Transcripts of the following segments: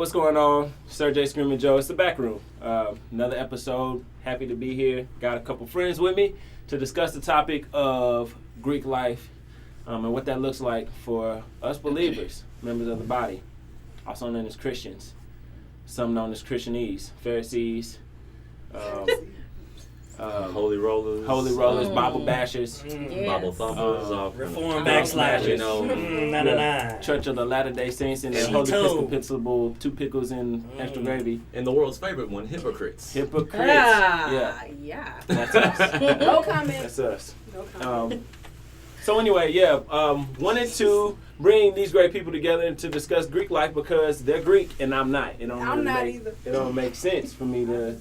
what's going on? SirJScreaminJOE. It's the back room. Another episode. Happy to be here. Got a couple friends with me to discuss the topic of Greek life and what that looks like for us believers, members of the body, also known as Christians, some known as Christianese, Pharisees, Holy rollers, Bible bashers, Yes. Bible thumpers, Reform backsliders, you know, Church of the Latter-day Saints and the Holy Episcopal, 2 pickles and extra gravy. and the world's favorite one, hypocrites. Hypocrites. Yeah. That's us. No comment. That's us. No comment. So anyway, wanted to bring these great people together to discuss Greek life because they're Greek and I'm not. I'm not either. It don't make sense for me to.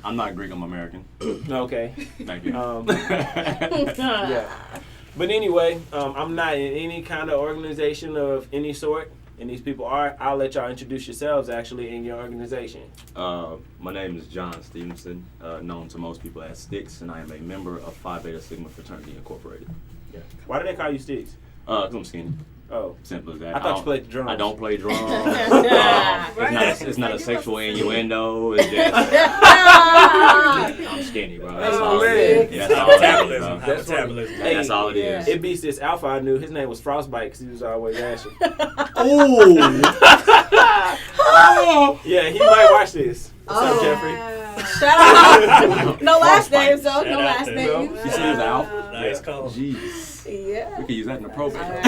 I'm not Greek, I'm American. Okay. Thank you. Yeah. But anyway, I'm not in any kind of organization of any sort, and these people are. I'll let y'all introduce yourselves actually in your organization. My name is John Stevenson, known to most people as Sticks, and I am a member of Phi Beta Sigma Fraternity Incorporated. Yeah. Why do they call you Sticks? 'Cause I'm skinny. Oh. Simple as that. I thought you played the drums. I don't play drums. It's not a sexual innuendo. It's just I'm skinny, bro. That's all it is. Yeah, that's all it is, bro. Metabolism. That's all it is. It beats this alpha I knew. His name was Frostbite because he was always ashy. Oh! Yeah, he might watch this. What's up, Jeffrey? Shout out. No last names, though. No Shout out last to names. You see his alpha? Nice call. Jeez. Yeah. We could use that in the program.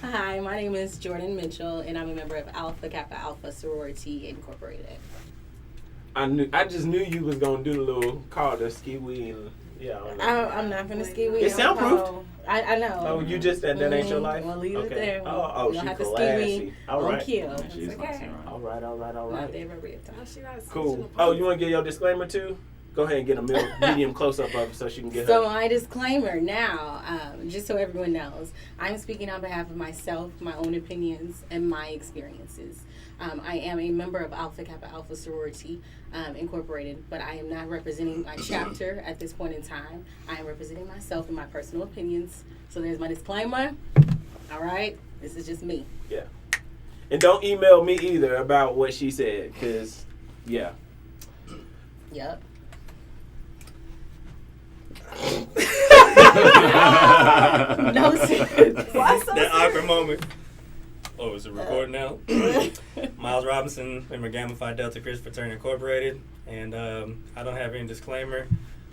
Hi, my name is Jordan Mitchell, and I'm a member of Alpha Kappa Alpha Sorority Incorporated. I just knew you was gonna do the little call the ski wee and I'm not gonna ski with you. It's soundproofed. I know. Oh, you just that ain't your life. We'll leave it there. Oh, we don't she have to classy. ski All right. kill. She's It's like, okay. All right. Not there every time. Cool. Oh, you want to get your disclaimer too? Go ahead and get a medium close up of it so she can get So her. my disclaimer now, just so everyone knows, I'm speaking on behalf of myself, my own opinions, and my experiences. I am a member of Alpha Kappa Alpha Sorority Incorporated, but I am not representing my chapter at this point in time. I am representing myself and my personal opinions. So there's my disclaimer. All right? This is just me. Yeah. And don't email me either about what she said, because, yeah. Yep. No sense. Why so That awkward moment. Oh, is it recording now? Miles Robinson, member Gamma Phi Delta Chris Fraternity Incorporated, and I don't have any disclaimer.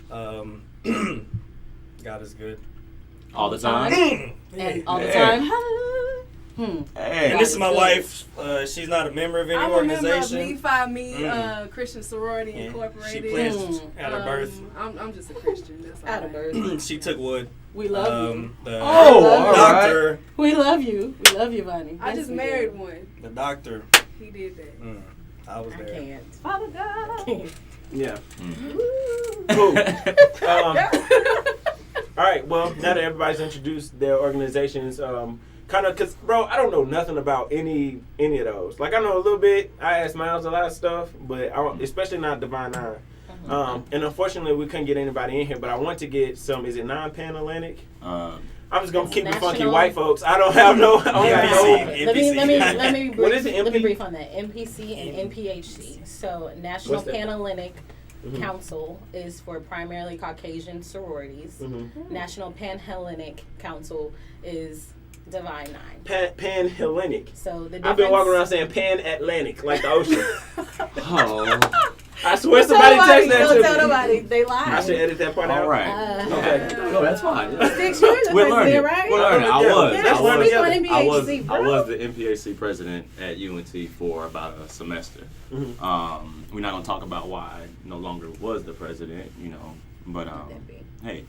God is good. All the time? And all the Hey. time. Hey. And this is my wife. She's not a member of any I'm a member of organization. Christian Sorority And Incorporated. She pledged at her birth. I'm just a Christian. That's all. Out of birth. She took wood. We love you. The all doctor. We love you. We love you, Bonnie. I Yes, just we married do. one. The doctor. He did that. I was I there. can't. Father God. Yeah. Woo. Cool. All right. Well, now that everybody's introduced their organizations, kind of, because, bro, I don't know nothing about any of those. Like, I know a little bit. I asked Miles a lot of stuff, but especially not Divine Nine. And unfortunately, we couldn't get anybody in here, but I want to get some, is it non-Panhellenic? I'm just going to keep it funky National- white folks. I don't have no. NPC. Let me brief, What is it, let me MP? brief on that. NPC and NPHC. So National What's that? Panhellenic Mhm. Council is for primarily Caucasian sororities. Mhm. National Panhellenic Council is Divine Nine. Pan-Hellenic. So the difference. I've been walking around saying Pan-Atlantic, like the ocean. Oh. I swear somebody texted that Don't to tell me. nobody. They I lie. should edit that part out. All right. Okay. No, that's fine. Six years of We're president, learning. right? We're learning. I Let's learn Speak together. on NPHC, I bro. was the NPAC president at UNT for about a semester. Mhm. We're not gonna talk about why I no longer was the president, but hey,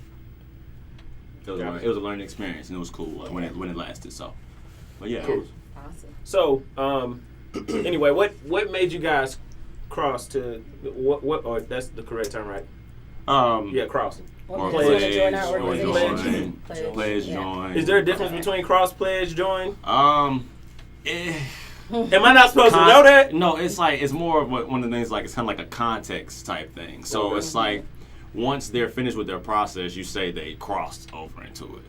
it was a learning experience and it was cool when it lasted. So, but yeah, Cool. Awesome. So, anyway, what made you guys cross to what? Or that's the correct term, right? Yeah, crossing. Or Pledge. pledge, Join our or organization. join, pledge, Yeah. join. Is there a difference between cross, pledge, join? Eh, Am I not supposed to know that? No, it's like it's more of one of the things like it's kind of like a context type thing. So Okay. it's like once they're finished with their process, you say they crossed over into it.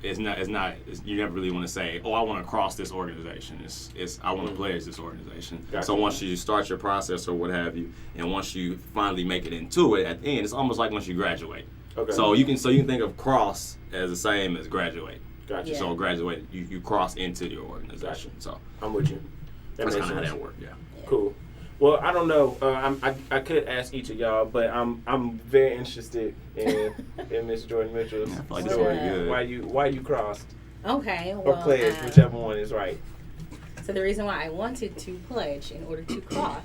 It's not. You never really want to say, "Oh, I want to cross this organization." It's I want to pledge this organization. Gotcha. So once you start your process or what have you, and once you finally make it into it, at the end, it's almost like once you graduate. Okay. So you can think of cross as the same as graduate. Gotcha. Yeah. So graduate, you cross into your organization. Gotcha. So I'm with you. That that's makes kind of how sense. that works. Yeah. Cool. Well, I don't know. I could ask each of y'all, but I'm very interested in Miss Jordan Mitchell's Yeah, I feel like this story. would be good. Why you crossed Okay, or well, pledged, whichever one is right. so the reason why I wanted to pledge in order to cross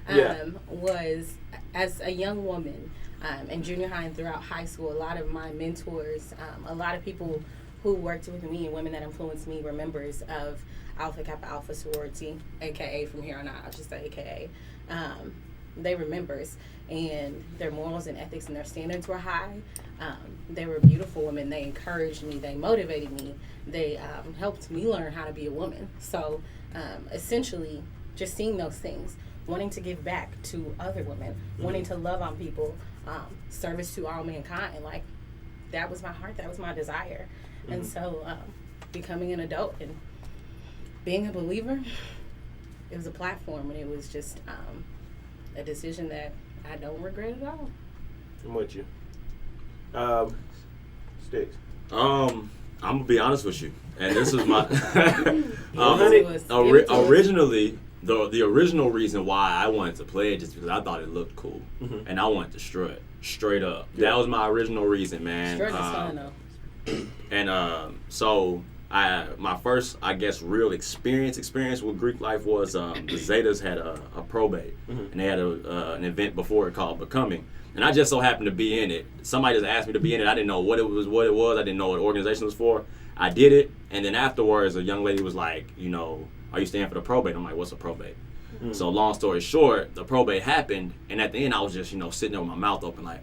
Yeah. was as a young woman in junior high and throughout high school, a lot of my mentors, a lot of people who worked with me and women that influenced me were members of Alpha Kappa Alpha sorority, aka from here on out, I'll just say aka. They were members, and their morals and ethics and their standards were high. They were beautiful women. They encouraged me. They motivated me. They helped me learn how to be a woman. So essentially, just seeing those things, wanting to give back to other women, wanting to love on people, service to all mankind, like that was my heart. That was my desire. And so becoming an adult and being a believer, it was a platform, and it was just a decision that I don't regret at all. I'm with you. Sticks. I'm gonna be honest with you, and this is my originally the original reason why I wanted to pledge is because I thought it looked cool, and I wanted to straight up. Yeah. That was my original reason, man. Strut is fun though. And so my first, I guess, real experience with Greek life was the Zetas had a probate, and they had an event before it called Becoming, and I just so happened to be in it. Somebody just asked me to be in it. I didn't know what it was. I didn't know what organization it was for. I did it, and then afterwards, a young lady was like, are you staying for the probate? I'm like, what's a probate? So long story short, the probate happened, and at the end, I was just sitting there with my mouth open like,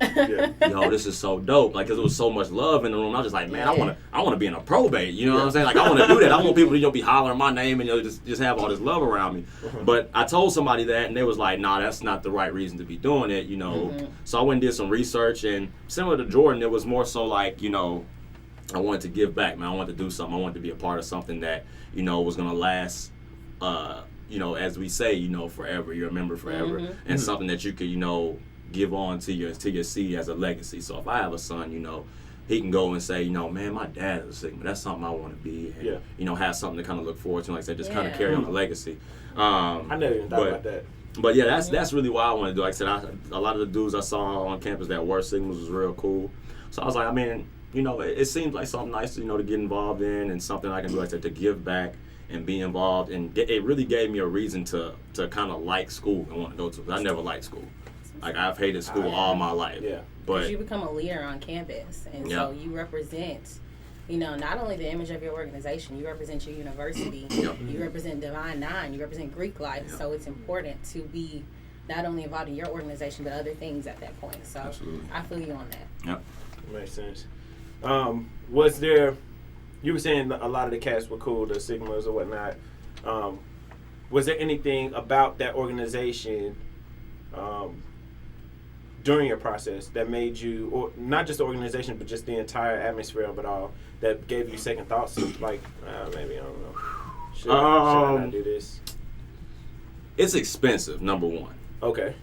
Yeah. yo, this is so dope. Like, 'cause there was so much love in the room. I was just like, man, I want to be in a probate. You know what I'm saying? Like, I want to do that. I want people to be hollering my name and just have all this love around me. But I told somebody that, and they was like, nah, that's not the right reason to be doing it. So I went and did some research, and similar to Jordan, it was more so like, I wanted to give back, man. I wanted to do something. I wanted to be a part of something that, was gonna last. As we say, forever. You're a member forever, and something that you could, give on to your seed as a legacy. So if I have a son, he can go and say, man, my dad is a Sigma. That's something I want to be. And, have something to kind of look forward to. Like I said, just kind of carry on the legacy. I never even thought about that. But yeah, that's really what I want to do. Like I said, a lot of the dudes I saw on campus that were Sigmas was real cool. So I was like, I mean, it seems like something nice, to get involved in, and something I can do, like I said, to give back and be involved. And it really gave me a reason to kind of like school and want to go to. 'Cause I never liked school. Like, I've hated school all my life. Yeah. But you become a leader on campus, and so you represent, not only the image of your organization, you represent your university, you represent Divine Nine, you represent Greek Life. So it's important to be not only involved in your organization, but other things at that point. So absolutely. I feel you on that. Yep. Makes sense. Was there? You were saying a lot of the cats were cool, the Sigmas or whatnot. Was there anything about that organization during your process that made you, or not just the organization, but just the entire atmosphere of it all, that gave you second thoughts? Like, maybe, I don't know. Should I not do this? It's expensive, number one. Okay.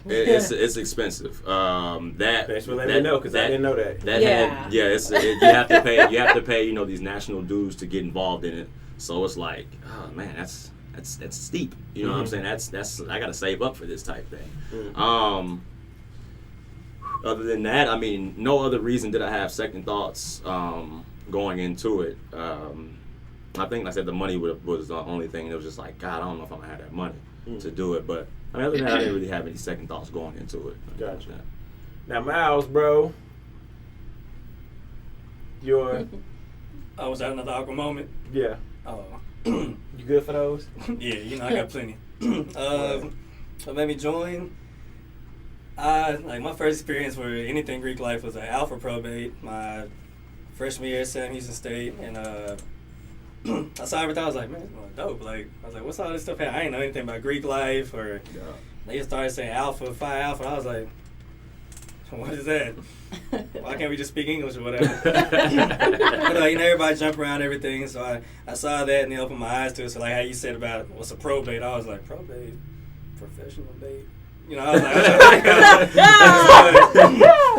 It's expensive. Thanks for letting me know, because I didn't know that. You have to pay. You have to pay. These national dues to get involved in it. So it's like, oh man, that's steep. You know what I'm saying? That's I got to save up for this type thing. Other than that, I mean, no other reason did I have second thoughts going into it. I think, like I said, the money was the only thing. It was just like, God, I don't know if I'm gonna have that money to do it. But I mean, other than that, I didn't really have any second thoughts going into it. Gotcha. Now, Miles, bro, Oh, was that another awkward moment? Yeah. Oh. You good for those? Yeah, I got plenty. What made me join? My first experience with anything Greek life was an Alpha probate. My freshman year at Sam Houston State, and I saw everything. I was like, man, this is dope. Like, I was like, what's all this stuff? I didn't know anything about Greek life, or they just started saying Alpha, Phi Alpha. And I was like, what is that? Why can't we just speak English or whatever? But, everybody jump around everything. So I saw that and it opened my eyes to it. So like how you said about what's a probate, I was like, probate, professional bait. I was like,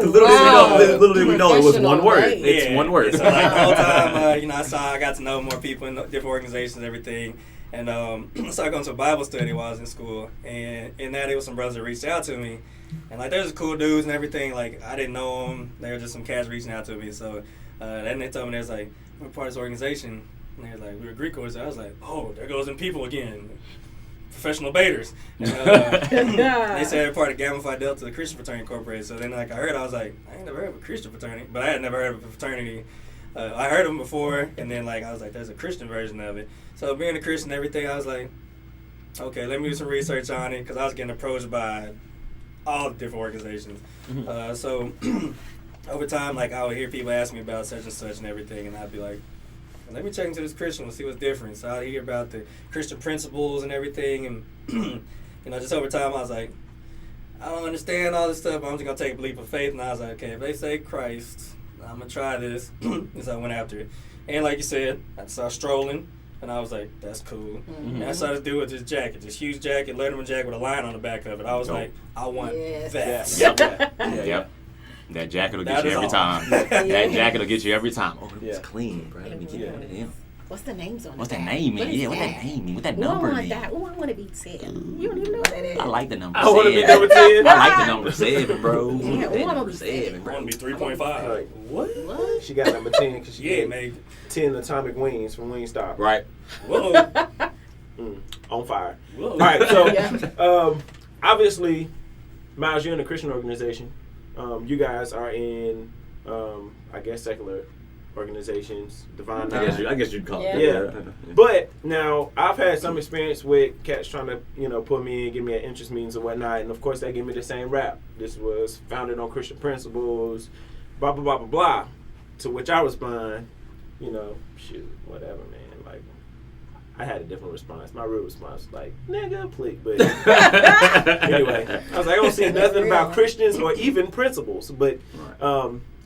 little did we know it was one word. Professional, It's one word. So like the whole time, I got to know more people in different organizations and everything. And I started going to a Bible study while I was in school. And in that, there was some brothers that reached out to me. And like, there's cool dudes and everything. Like, I didn't know them. They were just some cats reaching out to me. So then they told me, they was like, we're part of this organization. And they were like, we were Greek organization. I was like, oh, there goes them people again. Professional baiters. They said they're part of Gamma Phi Delta, the Christian Fraternity Incorporated. So then, like, I was like, I ain't never heard of a Christian fraternity, but I had never heard of a fraternity. I heard of them before, and then, like, I was like, there's a Christian version of it. So being a Christian and everything, I was like, okay, let me do some research on it, because I was getting approached by all the different organizations. Mm-hmm. So over time, like, I would hear people ask me about such and such and everything, and I'd be like, let me check into this Christian one, see what's different. So I hear about the Christian principles and everything, and just over time I was like, I don't understand all this stuff, but I'm just gonna take a leap of faith. And I was like, okay, if they say Christ, I'm gonna try this. And so I went after it. And like you said, I started strolling, and I was like, that's cool. Mm-hmm. And I saw this dude with this jacket, this huge jacket, Letterman jacket with a line on the back of it. I was like, I want that. Yep. That jacket will get you every time. That jacket will get you every time. Oh, it's clean, bro. Let me get one of them. What's the names on it? What's that name mean? Yeah, what's that name mean? What that number mean? I want to be 10. You don't even know what that is. I like the number 7. I want to be number 10. I like the number 7, bro. Yeah, that number number 7. 7, bro. I want to be 3.5. Like, what? She got number 10 because she yeah, made maybe 10 atomic wings from Wingstop. Right. Whoa. On fire. Whoa. All right, so obviously, Miles, you're in a Christian organization. You guys are in, I guess, secular organizations, Divine Nine. I guess you'd call it. Yeah. But now I've had some experience with cats trying to, put me in, give me an interest meetings and whatnot, and of course they give me the same rap. This was founded on Christian principles, blah blah blah blah blah. To which I respond, shoot, whatever, man. Like, I had a different response. My real response was like, nigga, please. But anyway, I was like, I don't see nothing about Christians or even principles. But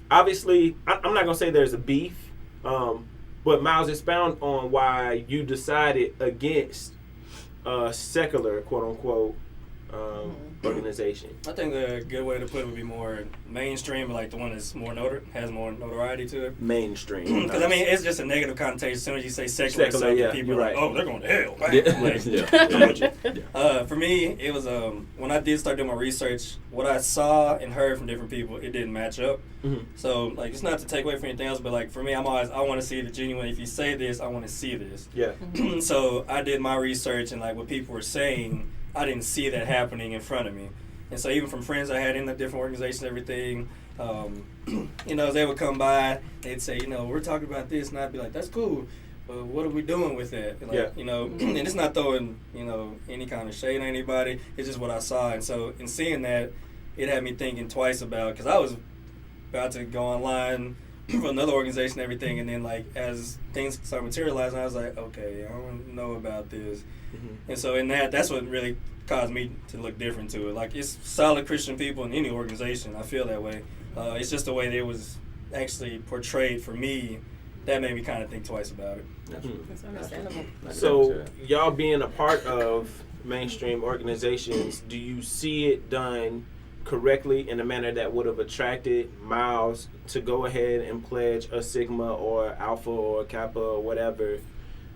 obviously, I'm not going to say there's a beef. But Miles, expound on why you decided against a secular, quote unquote, organization. I think a good way to put it would be more mainstream, like the one that's has more notoriety to it. Mainstream. Because it's just a negative connotation. As soon as you say secular people are like, oh, they're going to hell. For me, it was when I did start doing my research, what I saw and heard from different people, it didn't match up. Mm-hmm. So like, it's not to take away from anything else, but like for me, I want to see the genuine. If you say this, I want to see this. Yeah. So I did my research, and like what people were saying, I didn't see that happening in front of me. And so even from friends I had in the different organizations and everything, they would come by, they'd say, we're talking about this, and I'd be like, that's cool, but what are we doing with that? Like, and it's not throwing, any kind of shade on anybody, it's just what I saw. And so in seeing that, it had me thinking twice about, because I was about to go online for another organization and everything, and then like as things started materializing, I was like, okay, I don't know about this. Mm-hmm. And so in that's what really caused me to look different to it. Like, it's solid Christian people in any organization, I feel that way. It's just the way it was actually portrayed for me that made me kind of think twice about it. That's understandable. So y'all being a part of mainstream organizations, do you see it done correctly in a manner that would have attracted Miles to go ahead and pledge a Sigma or Alpha or Kappa or whatever,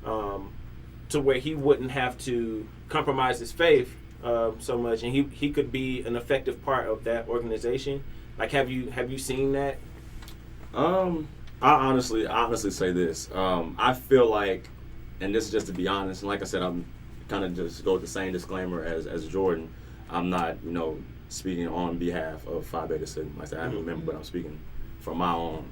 to where he wouldn't have to compromise his faith so much, and he could be an effective part of that organization? Like, have you seen that? I honestly say this. I feel like, and this is just to be honest, and like I said, I'm kind of just go with the same disclaimer as Jordan. I'm not, speaking on behalf of Phi Beta Sigma. Like I said, I remember, but I'm speaking from my own,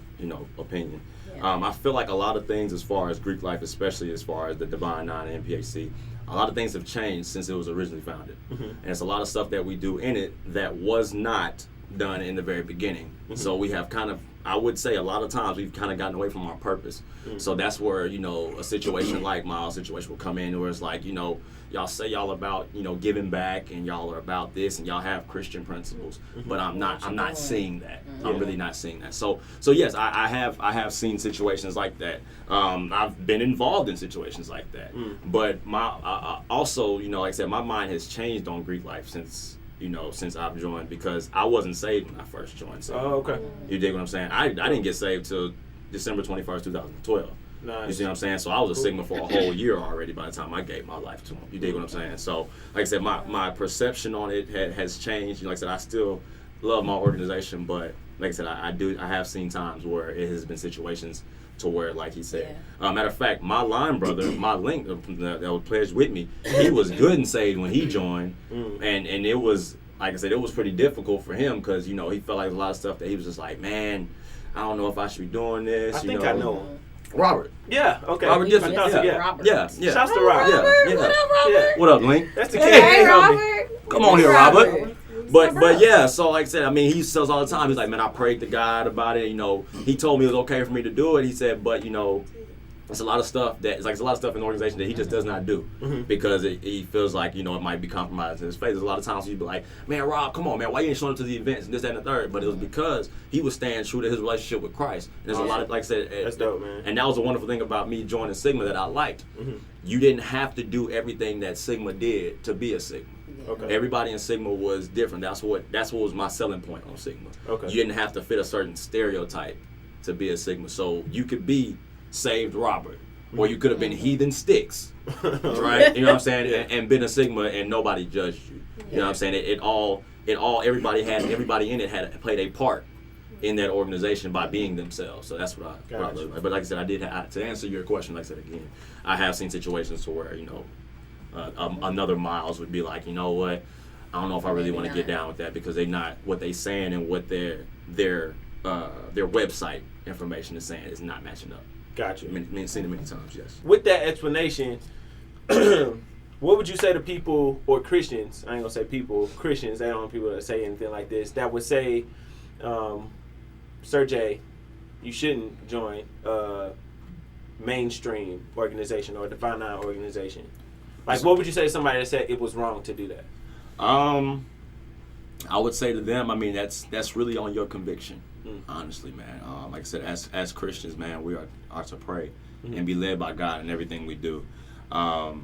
opinion. Yeah. I feel like a lot of things, as far as Greek life, especially as far as the Divine Nine and NPHC, a lot of things have changed since it was originally founded. Mm-hmm. And it's a lot of stuff that we do in it that was not done in the very beginning. So we have kind of, I would say a lot of times we've kind of gotten away from our purpose. So that's where, you know, a situation like Miles' situation will come in, where it's like, you know, y'all say y'all about, you know, giving back and y'all are about this and y'all have Christian principles, but I'm not seeing that. I'm really not seeing that. So yes, I have seen situations like that. I've been involved in situations like that. But I also, you know, like I said, my mind has changed on Greek life since I've joined, because I wasn't saved when I first joined. So Oh, okay. you dig what I'm saying? I didn't get saved till December 21st, 2012. Nice. You see what I'm saying? So I was a Sigma for a whole year already by the time I gave my life to him. You dig what I'm saying? So, like I said, my perception on it has changed. Like I said, I still love my organization, but like I said, I have seen times where it has been situations to where, like he said, matter of fact, my line brother, my link that was pledged with me, he was good and saved when he joined, and it was, like I said, it was pretty difficult for him, because, you know, he felt like a lot of stuff that he was just like, man, I don't know if I should be doing this. I think I know him. Robert. Yeah, okay. Robert Gibson. Robert. Yeah. Shouts to Robert. Yeah. What up, Robert? Yeah. What up, Link? That's the Hey, kid. Robert. Come on here, Robert. What's But up? yeah, so like I said, I mean, he says all the time, he's like, man, I prayed to God about it. You know, he told me it was okay for me to do it. He said, but, you know, it's a lot of stuff in the organization that he just does not do, because he feels like, you know, it might be compromised in his faith. There's a lot of times he'd be like, man, Rob, come on, man, why you ain't showing up to the events and this, that, and the third? But it was because he was staying true to his relationship with Christ. And there's a lot of, like I said, That's dope, man. And that was a wonderful thing about me joining Sigma that I liked. You didn't have to do everything that Sigma did to be a Sigma. Okay. Everybody in Sigma was different. That's what was my selling point on Sigma. Okay. You didn't have to fit a certain stereotype to be a Sigma. So you could be saved Robert, or you could have been heathen Sticks, right? You know what I'm saying? And been a Sigma and nobody judged you. You know what I'm saying? Everybody in it had played a part in that organization by being themselves. So that's what I look like. But like I said, to answer your question, like I said again, I have seen situations to where, you know, another Miles would be like, you know what, I don't know if I really want to get down with that, because they not what they saying and what their website information is saying is not matching up. Gotcha. Seen it many times, yes. With that explanation, what would you say to people, or Christians, I ain't gonna say people, Christians, they don't want people that say anything like this, that would say, Sir J, you shouldn't join a mainstream organization or a Divine Nine organization? Like, what would you say to somebody that said it was wrong to do that? I would say to them, I mean, that's really on your conviction, honestly, man. Like I said, as Christians, man, we are to pray and be led by God in everything we do. Like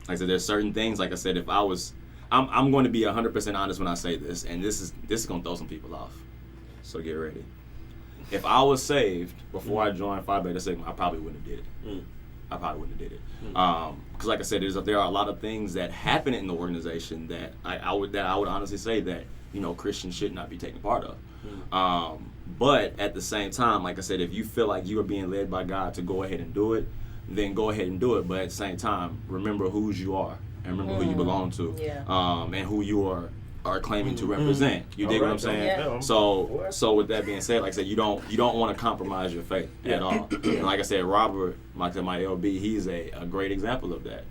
I said, there's certain things, like I said, if I was, I'm going to be 100% honest when I say this, and this is going to throw some people off. So get ready. If I was saved before I joined Phi Beta Sigma, I probably wouldn't have did it. I probably wouldn't have did it. Because like I said, there are a lot of things that happen in the organization that I would honestly say that, you know, Christians should not be taking part of. But at the same time, like I said, if you feel like you are being led by God to go ahead and do it, then go ahead and do it. But at the same time, remember whose you are and remember who you belong to, and who you are claiming to represent. You dig what I'm saying? Yeah. So with that being said, like I said, you don't want to compromise your faith at all. And like I said, Robert, my LB, he's a great example of that.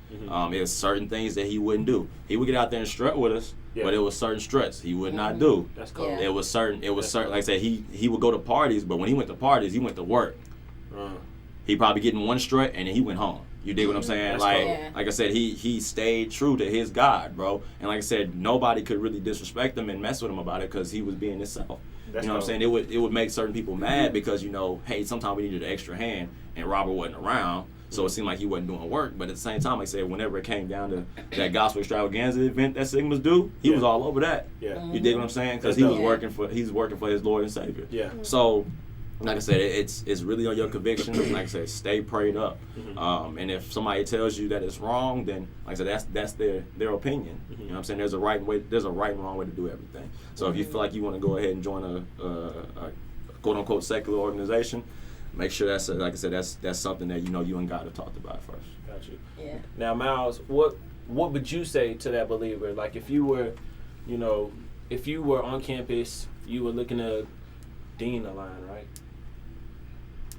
There's certain things that he wouldn't do. He would get out there and strut with us, but it was certain struts he would not do. That's cool. Yeah. It was certain. Like I said, he would go to parties, but when he went to parties, he went to work. He probably getting one strut and then he went home. You dig what I'm saying? That's cool. Like I said, he stayed true to his God, bro. And like I said, nobody could really disrespect him and mess with him about it because he was being himself. That's you know what I'm saying? It would make certain people mad because, you know, hey, sometimes we needed an extra hand and Robert wasn't around. So it seemed like he wasn't doing work. But at the same time, like I said, whenever it came down to that gospel extravaganza event that Sigmas do, he was all over that. Yeah. You dig what I'm saying? Because he was working for his Lord and Savior. Yeah. So, like I said, it's really on your conviction. Like I said, stay prayed up. And if somebody tells you that it's wrong, then like I said, that's their opinion. You know what I'm saying? There's a right and wrong way to do everything. So if you feel like you want to go ahead and join a quote unquote secular organization, make sure that's like I said, that's something that you and God have talked about first. Got you. Yeah. Now, Miles, what would you say to that believer? Like, if you were on campus, you were looking to dean a line, right?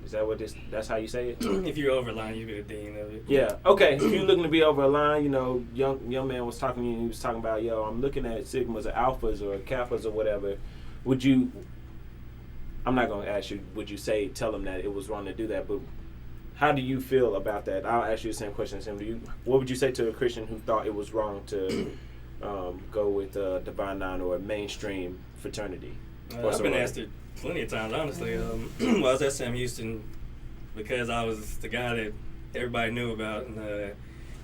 Is that what that's how you say it? If you're over a line, you be the dean of it. Yeah. Okay. If you're looking to be over a line, you know, young man was talking to you. He was talking about, yo, I'm looking at sigmas or alphas or kappas or whatever. Would you? I'm not gonna ask you. Would you tell him that it was wrong to do that? But how do you feel about that? I'll ask you the same question as him. What would you say to a Christian who thought it was wrong to go with Divine Nine or a mainstream fraternity? I've been asked it plenty of times, honestly. Well, I was at Sam Houston because I was the guy that everybody knew about, and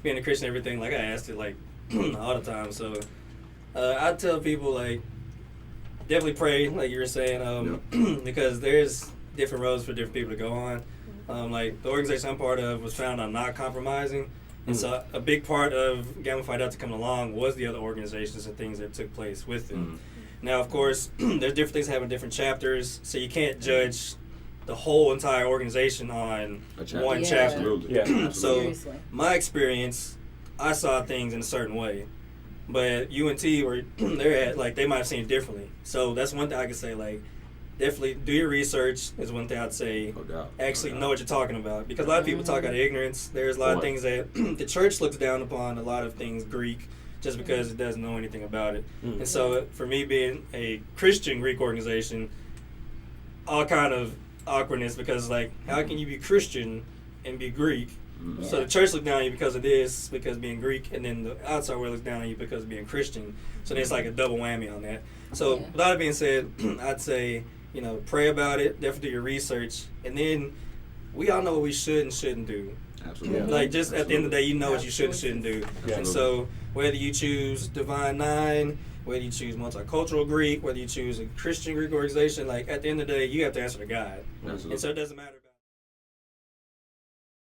being a Christian, everything. Like I asked it like all the time. So I tell people like definitely pray, like you were saying, because there's different roads for different people to go on. Like the organization I'm part of was founded on not compromising, and so a big part of Gamma Phi Delta coming along was the other organizations and things that took place with it. Now, of course, there's different things having different chapters, so you can't judge the whole entire organization on one chapter. Absolutely. Yeah. So Seriously. my experience, I saw things in a certain way, but UNT, where they're at, like they might have seen it differently. So that's one thing I could say, like definitely do your research is one thing I'd say. No doubt. Actually know what you're talking about, because a lot of people talk out of ignorance. There's a lot of things that the church looks down upon, a lot of things Greek, just because it doesn't know anything about it. And so for me being a Christian Greek organization, all kind of awkwardness, because like how can you be Christian and be Greek? So the church looks down on you because of this, because being Greek, and then the outside world looks down on you because of being Christian. So there's like a double whammy on that. So with that being said, I'd say, you know, pray about it, definitely do your research, and then we all know what we should and shouldn't do. Absolutely. Like just at the end of the day, you know what you should and shouldn't do. Yeah. And so whether you choose Divine Nine, whether you choose multicultural Greek, whether you choose a Christian Greek organization, like at the end of the day, you have to answer to God. Absolutely. And so it doesn't matter.